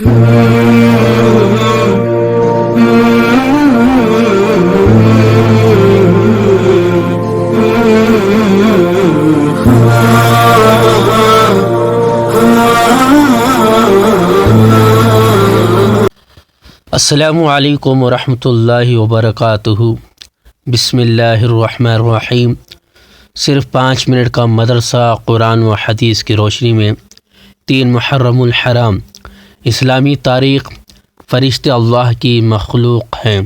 السلام علیکم ورحمۃ اللہ وبرکاتہ۔ بسم اللہ الرحمن الرحیم۔ صرف 5 منٹ کا مدرسہ قرآن و حدیث کی روشنی میں 3 محرم الحرام۔ اسلامی تاریخ۔ فرشتے اللہ کی مخلوق ہیں۔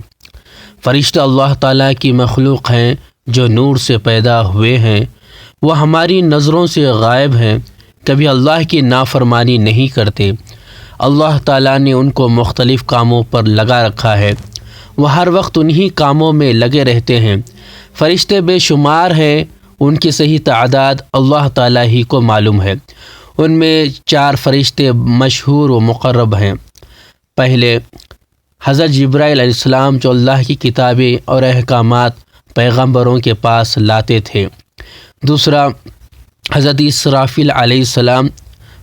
فرشتے اللہ تعالیٰ کی مخلوق ہیں جو نور سے پیدا ہوئے ہیں۔ وہ ہماری نظروں سے غائب ہیں، کبھی اللہ کی نافرمانی نہیں کرتے۔ اللہ تعالیٰ نے ان کو مختلف کاموں پر لگا رکھا ہے، وہ ہر وقت انہی کاموں میں لگے رہتے ہیں۔ فرشتے بے شمار ہیں، ان کی صحیح تعداد اللہ تعالیٰ ہی کو معلوم ہے۔ ان میں 4 فرشتے مشہور و مقرب ہیں۔ پہلے حضرت جبرائیل علیہ السلام جو اللہ کی کتابیں اور احکامات پیغمبروں کے پاس لاتے تھے۔ دوسرا حضرت اسرافیل علیہ السلام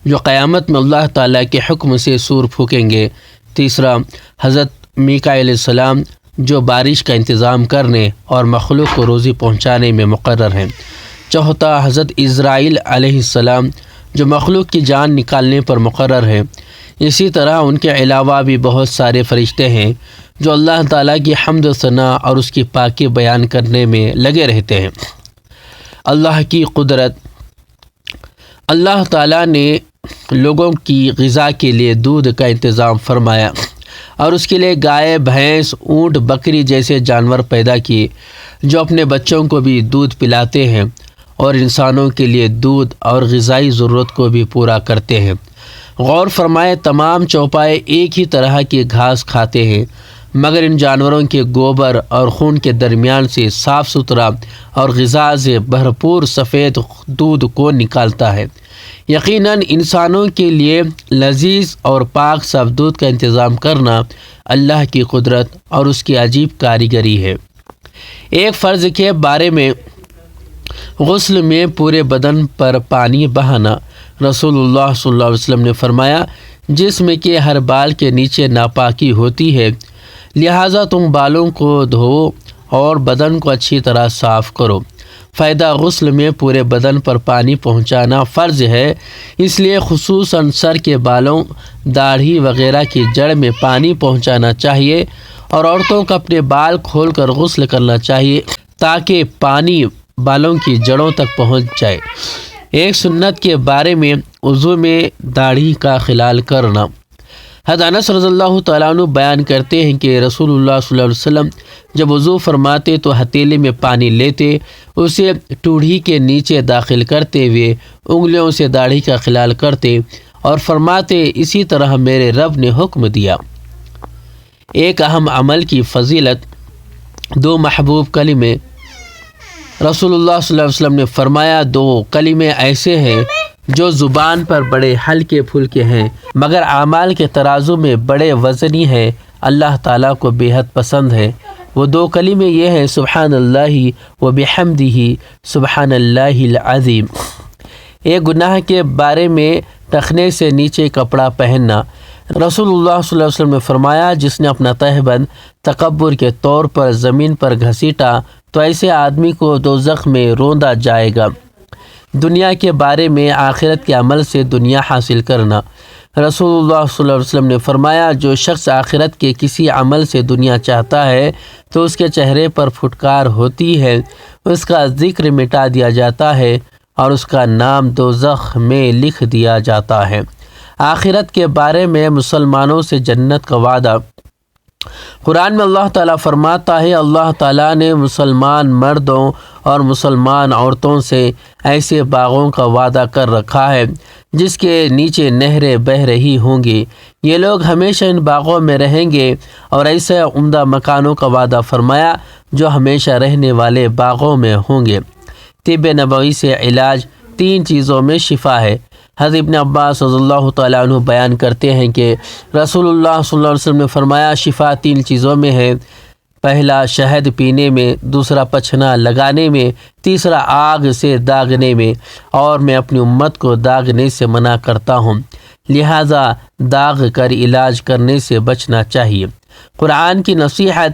جو قیامت میں اللہ تعالیٰ کے حکم سے سور پھونکیں گے۔ تیسرا حضرت میکائیل علیہ السلام جو بارش کا انتظام کرنے اور مخلوق کو روزی پہنچانے میں مقرر ہیں۔ چوتھا حضرت عزرائیل علیہ السلام جو مخلوق کی جان نکالنے پر مقرر ہیں۔ اسی طرح ان کے علاوہ بھی بہت سارے فرشتے ہیں جو اللہ تعالیٰ کی حمد و ثنا اور اس کی پاکی بیان کرنے میں لگے رہتے ہیں۔ اللہ کی قدرت۔ اللہ تعالیٰ نے لوگوں کی غذا کے لیے دودھ کا انتظام فرمایا اور اس کے لیے گائے، بھینس، اونٹ، بکری جیسے جانور پیدا کیے جو اپنے بچوں کو بھی دودھ پلاتے ہیں اور انسانوں کے لیے دودھ اور غذائی ضرورت کو بھی پورا کرتے ہیں۔ غور فرمائے، تمام چوپائے ایک ہی طرح کی گھاس کھاتے ہیں، مگر ان جانوروں کے گوبر اور خون کے درمیان سے صاف ستھرا اور غذا سے بھرپور سفید دودھ کون نکالتا ہے؟ یقیناً انسانوں کے لیے لذیذ اور پاک صاف دودھ کا انتظام کرنا اللہ کی قدرت اور اس کی عجیب کاریگری ہے۔ ایک فرض کے بارے میں غسل میں پورے بدن پر پانی بہانا۔ رسول اللہ صلی اللہ علیہ وسلم نے فرمایا، جسم کے ہر بال کے نیچے ناپاکی ہوتی ہے، لہٰذا تم بالوں کو دھو اور بدن کو اچھی طرح صاف کرو۔ فائدہ غسل میں پورے بدن پر پانی پہنچانا فرض ہے، اس لیے خصوصاً سر کے بالوں، داڑھی وغیرہ کی جڑ میں پانی پہنچانا چاہیے اور عورتوں کو اپنے بال کھول کر غسل کرنا چاہیے تاکہ پانی بالوں کی جڑوں تک پہنچ جائے۔ ایک سنت کے بارے میں وضو میں داڑھی کا خلال کرنا۔ حضرت انس رضی اللہ تعالیٰ عنہ بیان کرتے ہیں کہ رسول اللہ صلی اللہ علیہ وسلم جب وضو فرماتے تو ہتھیلی میں پانی لیتے، اسے ٹوڑھی کے نیچے داخل کرتے ہوئے انگلیوں سے داڑھی کا خلال کرتے اور فرماتے، اسی طرح میرے رب نے حکم دیا۔ ایک اہم عمل کی فضیلت۔ 2 محبوب کلمے۔ رسول اللہ صلی اللہ علیہ وسلم نے فرمایا، 2 کلمے ایسے ہیں جو زبان پر بڑے ہلکے پھلکے ہیں مگر اعمال کے ترازو میں بڑے وزنی ہیں، اللہ تعالیٰ کو بے حد پسند ہے۔ وہ 2 کلمے یہ ہیں، سبحان اللہ و بحمدہ سبحان اللہ العظیم۔ ایک گناہ کے بارے میں ٹخنے سے نیچے کپڑا پہننا۔ رسول اللہ صلی اللہ علیہ وسلم نے فرمایا، جس نے اپنا تہبند تکبر کے طور پر زمین پر گھسیٹا تو ایسے آدمی کو دوزخ میں روندا جائے گا۔ دنیا کے بارے میں آخرت کے عمل سے دنیا حاصل کرنا۔ رسول اللہ صلی اللہ علیہ وسلم نے فرمایا، جو شخص آخرت کے کسی عمل سے دنیا چاہتا ہے تو اس کے چہرے پر پھٹکار ہوتی ہے، اس کا ذکر مٹا دیا جاتا ہے اور اس کا نام دوزخ میں لکھ دیا جاتا ہے۔ آخرت کے بارے میں مسلمانوں سے جنت کا وعدہ۔ قرآن میں اللہ تعالیٰ فرماتا ہے، اللہ تعالیٰ نے مسلمان مردوں اور مسلمان عورتوں سے ایسے باغوں کا وعدہ کر رکھا ہے جس کے نیچے نہریں بہہ رہی ہوں گی، یہ لوگ ہمیشہ ان باغوں میں رہیں گے، اور ایسے عمدہ مکانوں کا وعدہ فرمایا جو ہمیشہ رہنے والے باغوں میں ہوں گے۔ طب نبوی سے علاج 3 چیزوں میں شفا ہے۔ حضرت ابن عباس رضی اللہ تعالیٰ عنہ بیان کرتے ہیں کہ رسول اللہ صلی اللہ علیہ وسلم نے فرمایا، شفا 3 چیزوں میں ہے، پہلا شہد پینے میں، دوسرا پچھنا لگانے میں، تیسرا آگ سے داغنے میں، اور میں اپنی امت کو داغنے سے منع کرتا ہوں۔ لہٰذا داغ کر علاج کرنے سے بچنا چاہیے۔ قرآن کی نصیحت۔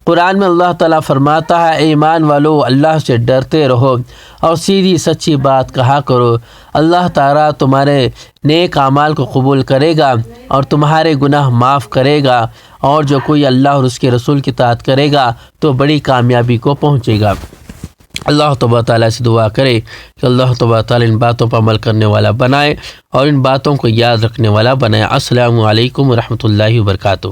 قرآن میں اللہ تعالیٰ فرماتا ہے، اے ایمان والو، اللہ سے ڈرتے رہو اور سیدھی سچی بات کہا کرو، اللہ تعالیٰ تمہارے نیک اعمال کو قبول کرے گا اور تمہارے گناہ معاف کرے گا، اور جو کوئی اللہ اور اس کے رسول کی اطاعت کرے گا تو بڑی کامیابی کو پہنچے گا۔ اللہ تبارک تعالیٰ سے دعا کرے کہ اللہ تبارک تعالیٰ ان باتوں پر عمل کرنے والا بنائے اور ان باتوں کو یاد رکھنے والا بنائے۔ السلام علیکم ورحمۃ اللہ وبرکاتہ۔